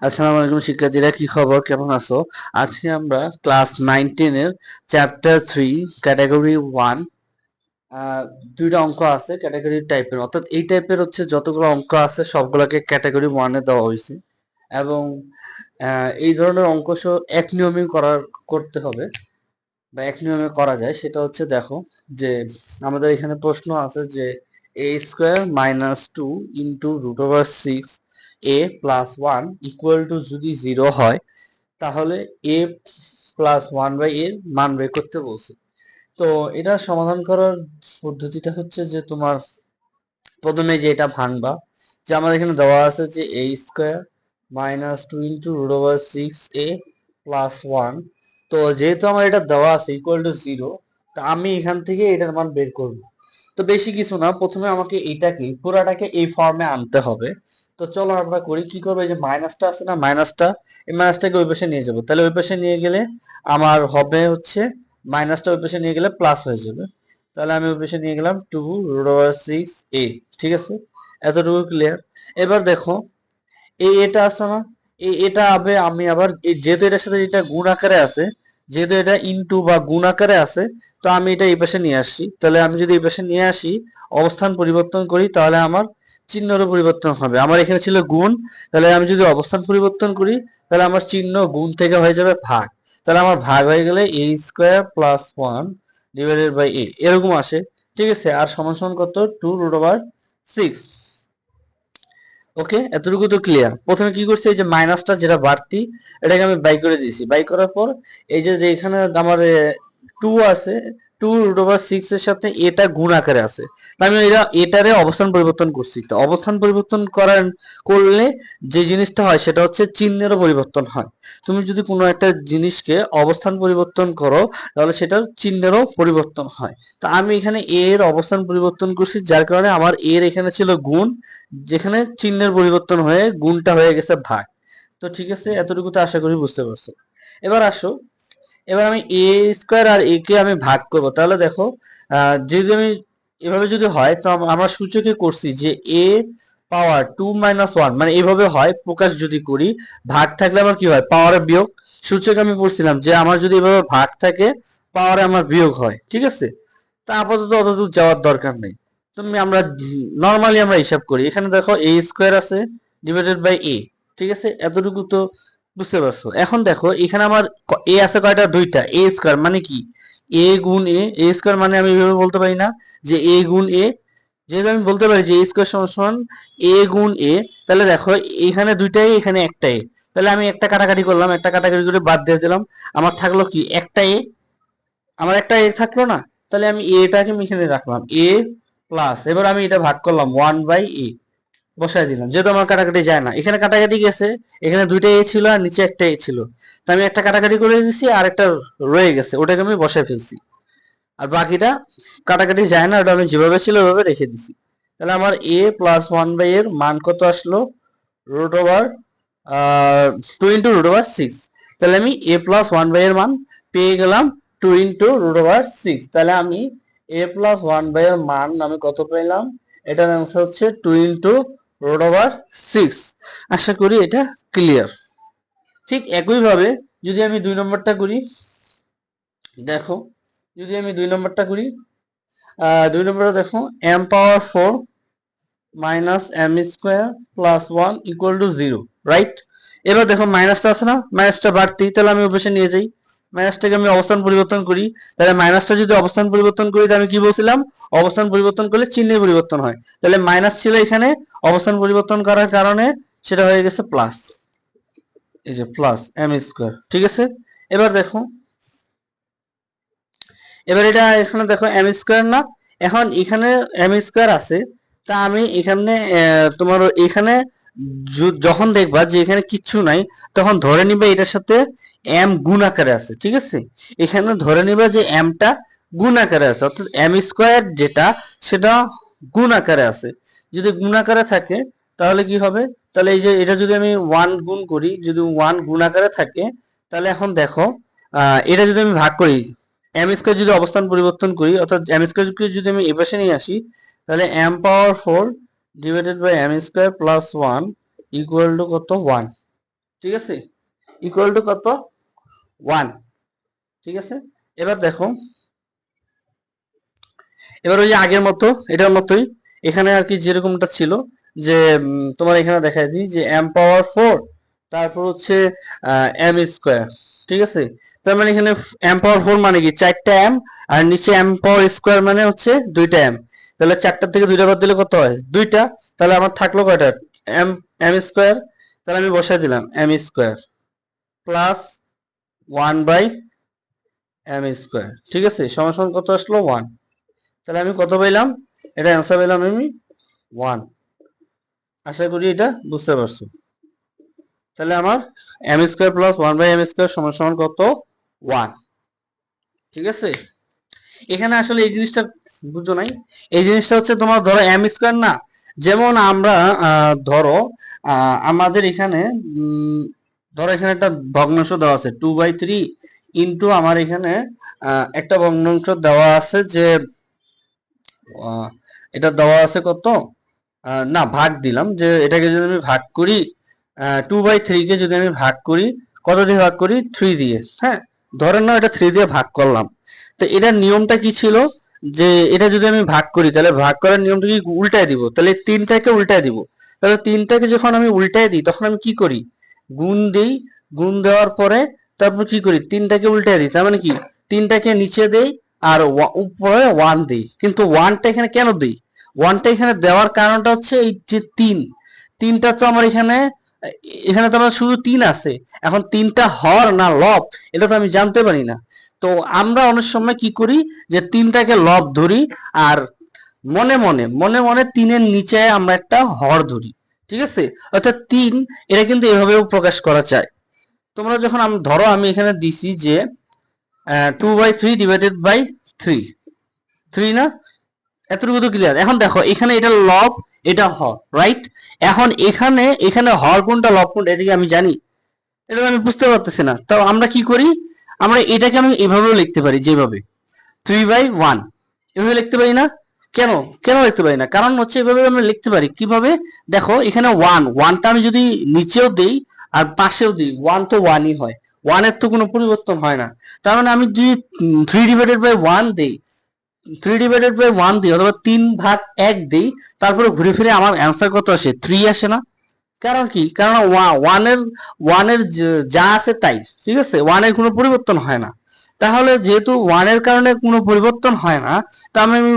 আসসালামু আলাইকুম শিক্ষার্থীরা, কি খবর, কেমন আছো? আজকে আমরা ক্লাস 9-10 এর চ্যাপ্টার 3 ক্যাটাগরি 1 দুইটা অঙ্ক আছে ক্যাটাগরি টাইপের, অর্থাৎ এই টাইপের হচ্ছে যতগুলো অঙ্ক আছে সবগুলোকে ক্যাটাগরি 1 এ দেওয়া হয়েছে। এবং এই ধরনের অঙ্ক এক নিয়মে করতে হবে বা এক নিয়মে করা যায়। সেটা হচ্ছে, দেখো যে আমাদের এখানে প্রশ্ন আছে যে a² - 2 into √6 a+1 equal to যদি 0 হয়, তাহলে a+1 এর মান বের করতে বলছে। তো এটা সমাধান করার পদ্ধতিটা হচ্ছে যে তোমার প্রথমে যে এটা ভাঙবা, যে আমাদের এখানে দেওয়া আছে যে a² - 2 ইন্টু √6 a+1। তো যেহেতু আমার এটা দেওয়া আছে ইকুয়াল টু 0, তা আমি এখান থেকে এটার মান বের করব। তো বেশি কিছু না, প্রথমে আমাকে এইটাকে পুরাটাকে এই ফর্মে আনতে হবে। তো চলো আমরা করি। কি করবো, এই যে মাইনাসটা আছে না, মাইনাসটা, এই মাইনাসটাকে ওই পাশে নিয়ে যাবো। তাহলে ওই পাশে নিয়ে গেলে আমার হবে হচ্ছে, মাইনাসটা ওই পাশে নিয়ে গেলে প্লাস হয়ে যাবে। তাহলে আমি ওই পাশে নিয়ে গেলাম 2√6 a। ঠিক আছে, এতটুকু ক্লিয়ার। এবার দেখো এই এটা আছে না, এই এটা হবে, আমি আবার যেহেতু এটার সাথে এটা গুণ আকারে আছে, যেহেতু এটা ইনটু বা গুণ আকারে আছে, তো আমি এটা এই পাশে নিয়ে আসছি। তাহলে আমি যদি এই পাশে নিয়ে আসি, অবস্থান পরিবর্তন করি, তাহলে আমার চিহ্নেরও পরিবর্তন হবে। আমার এখানে ছিল গুণ, তাহলে আমি যদি অবস্থান পরিবর্তন করি, তাহলে আমার চিহ্ন গুণ থেকে হয়ে যাবে ভাগ। তাহলে আমার ভাগ হয়ে গেলে a² + 1 ডিভাইডেড বাই a এরকম আসে। ঠিক আছে, আর সমান সমান কত, 2√6। ওকে, এতটুকু তো ক্লিয়ার। প্রথমে কি করছি, এই যে মাইনাসটা যেটা বাড়তি, এটাকে আমি বাই করে দিয়েছি। বাই করার পর এই যে এখানে আমার 2 আছে, 2√6 এর সাথে এটা গুণ আকারে আছে, তা আমি এটারে অবস্থান পরিবর্তন করছি। তো অবস্থান পরিবর্তন করলে যে জিনিসটা হয় সেটা হচ্ছে চিহ্নেরও পরিবর্তন হয়। তুমি যদি কোনো একটা জিনিসকে অবস্থান পরিবর্তন করো, তাহলে সেটার চিহ্নেরও পরিবর্তন হয়। তো আমি এখানে এর অবস্থান পরিবর্তন করছি, যার কারণে আমার এর এখানে ছিল গুণ, যেখানে চিহ্নের পরিবর্তন হয়ে গুণটা হয়ে গেছে ভাগ। তো ঠিক আছে, এতটুকু তো আশা করি বুঝতে পারছো। এবার আসো, এবার আমি a² আর a কে আমি ভাগ করব। তাহলে দেখো, যদি আমি এভাবে যদি হয়, তো আমরা সূচকে করছি যে a⁻2 - 1, মানে এইভাবে হয় প্রকাশ যদি করি। ভাগ থাকলে আমার কি হয়, পাওয়ারে বিয়োগ। সূচকে আমি পড়ছিলাম যে আমার যদি এভাবে ভাগ থাকে, পাওয়ারে আমার বিয়োগ হয়। ঠিক আছে, তা আপাতত অতদূর যাওয়ার দরকার নেই। আমরা নর্মালি আমরা হিসাব করি। এখানে দেখো a² আছে ডিভাইডেড বাই a। ঠিক আছে, এতটুকু তো বুঝতে পারছো। এখন দেখো এখানে আমার এ আছে কয়টা, দুইটা। a² মানে কি, a গুণ a² মানে আমি এইভাবে বলতে পারি না যে a গুণ a। যেহেতু আমি বলতে পারি যে a² সমান সমান a গুণ a, তাহলে দেখো এখানে দুইটাই, এখানে একটা a। তাহলে আমি একটা কাটাকাটি করলাম, একটা কাটাকাটি করে বাদ দিয়ে দিলাম। আমার থাকলো কি, একটা a। আমার একটা এ থাকলো না, তাহলে আমি এটাকে আমি এখানে রাখলাম এ প্লাস, এবার আমি এটা ভাগ করলাম 1/a, বসাই দিলাম। যেহেতু আমার কাটাকাটি যায় না, এখানে কাটাকাটি গেছে, এখানে দুইটা এ ছিল আর নিচে একটা এ ছিল, তো আমি একটা কাটাকাটি করে দিচ্ছি আর একটা রয়ে গেছে, ওটাকে আমি বসাই ফেলছি। আর বাকিটা কাটাকাটি যায় না, ওটা আমি যেভাবে ছিল ওভাবে রেখে দিছি। তাহলে আমার a+1 এর মান কত আসলো, রুট ওভার 2 × √6। তাহলে আমি a+1 এর মান পেয়ে গেলাম 2 × √6। তাহলে আমি a+1 এর মান আমি কত পেলাম, এটার অ্যান্সার হচ্ছে 2 × √6। আশা করি এটা ক্লিয়ার। ঠিক একইভাবে যদি আমি 2 নম্বরটা করি, দেখো যদি আমি 2 নম্বরটা করি, 2 নম্বরে দেখো m⁻4 - m² + 1 = 0, রাইট? এবার দেখো মাইনাসটা আছে না, মাইনাসটা বাড়তি, তাহলে আমি ওপাশে নিয়ে যাই। মাইনাসটাকে আমি অবস্থান পরিবর্তন করি। তাহলে মাইনাসটা যদি অবস্থান পরিবর্তন করি, তাহলে আমি কি বলছিলাম, অবস্থান পরিবর্তন করলে চিহ্নের পরিবর্তন হয়। তাহলে মাইনাস ছিল এখানে, অবস্থান পরিবর্তন করার কারণে সেটা হয়ে গেছে প্লাস। এই যে প্লাস m²। ঠিক আছে, এবার দেখো, এবার এটা এখানে দেখো m² না, এখন এখানে m² আছে। তা আমি এখানে তোমার এখানে যখন দেখবা যে এখানে কিচ্ছু নাই, তখন ধরে নিবা এটার সাথে m গুণ আকারে আছে। ঠিক আছে, এখানে ধরে নিবা যে mটা গুণ আকারে আছে, অর্থাৎ m² যেটা, সেটা গুণ আকারে আছে। যদি গুণ আকারে থাকে, তাহলে কি হবে, তাহলে এই যে এটা যদি আমি 1 গুণ করি, যদি 1 গুণ আকারে থাকে, তাহলে এখন দেখো এটা যদি আমি ভাগ করি, m² যদি অবস্থান পরিবর্তন করি, অর্থাৎ m² কে যদি আমি এপাশে নিয়ে আসি, তাহলে m⁻4 divided by m² + 1 equal to কত, 1। ঠিক আছে, ইকুয়াল টু কত 1। ঠিক আছে, এবার দেখো, এবার ওই যে আগের মতো এটার মতোই এখানে আর কি যেরকমটা ছিল যে তোমার এখানে দেখায় দিই যে m পাওয়ার 4, তারপর হচ্ছে m স্কোয়ার। ঠিক আছে, তার মানে এখানে m পাওয়ার 4 মানে কি 4টা m, আর নিচে m পাওয়ার স্কোয়ার মানে হচ্ছে 2টা m। তাহলে 4টা থেকে 2টা বাদ দিলে কত হয় 2টা, তাহলে আমার থাকলো কয়টা m, m স্কোয়ার। তাহলে আমি বসাই দিলাম m square plus 1 by m square. ঠিক আছে, সমান সমান কত আসলো 1। তাহলে আমি কত পাইলাম, এটা অ্যান্সার পেলাম আমি 1। আশা করি এটা বুঝতে পারছো। তাহলে আমার এম স্কোয়ার প্লাস 1/m² সমান সমান কত 1। ঠিক আছে, এখানে আসলে এই জিনিসটা বুঝো নাই। এই জিনিসটা হচ্ছে তোমার ধরো এম স্কোয়ার না, যেমন আমরা ধরো আমাদের এখানে ধরো এখানে একটা ভগ্নাংশ দেওয়া আছে 2/3 ইন্টু আমার এখানে একটা ভগ্নাংশ দেওয়া আছে যে এটা দেওয়া আছে কত না ভাগ দিলাম যে এটাকে যদি আমি ভাগ করি 2/3 কে যদি আমি ভাগ করি কত দিয়ে ভাগ করি 3 দিয়ে। হ্যাঁ, ধরেন না এটা 3 দিয়ে ভাগ করলাম, তো এটার নিয়মটা কি ছিল যে এটা যদি আমি ভাগ করি তাহলে ভাগ করার নিয়মটা কি উল্টায় দিব, তাহলে 3টাকে উল্টায় দিব। তাহলে 3টাকে যখন আমি উল্টায় দিই তখন আমি কি করি গুণ দিই, গুণ দেওয়ার পরে তারপর কি করি 3টাকে উল্টায় দিই, তার মানে কি 3টাকে নিচে দেই আর উপরে 1 দেই। কিন্তু 1টা এখানে কেন দেই, 1টা এখানে দেওয়ার কারণটা হচ্ছে এই যে 3টা তো আমার এখানে এখানে তো আমার শুধু 3 আছে, এখন 3টা হর না লব এটা তো আমি জানতে পারি না। তো আমরা অনেক সময় কি করি যে 3টাকে লব ধরি আর মনে মনে মনে মনে 3-এর নিচে আমরা একটা হর ধরি। ঠিক আছে, অর্থাৎ 3 এটা কিন্তু এভাবেও প্রকাশ করা যায়। তোমরা যখন ধরো আমি এখানে দিছি যে 2/3 ডিভাইডেড বাই 3, 3 না, এতটুকু তো ক্লিয়ার। এখন দেখো এখানে এটা লব এটা হর, রাইট? এখন এখানে এখানে হর কোনটা লব কোনটা এটা কি আমি জানি? এটা তো আমি বুঝতে পারতেছি না। তো আমরা কি করি, আমরা এটাকে আমি এভাবেও লিখতে পারি যেভাবে 3/1 এভাবে লিখতে পারি না? কেন কেন লিখতে পারি না, কারণ হচ্ছে এভাবে আমরা লিখতে পারি কিভাবে, দেখো এখানে 1টা আমি যদি নিচেও দেই আর পাশেও দিই 1 তো 1ই হয়, 1-এর তো কোনো পরিবর্তন হয় না। তার মানে আমি যদি 3/1 দেই, 3/1 দিই অথবা 3/1 দিই, তারপরে ঘুরে ফিরে আমার অ্যান্সার কত আসে 3 আসে না? কারণ কি, কারণ ওয়ানের যা আছে তাই। ঠিক আছে, ওয়ানের কোনো পরিবর্তন হয় না। তাহলে যেহেতু ওয়ানের কারণে কোনো পরিবর্তন হয় না, তার মানে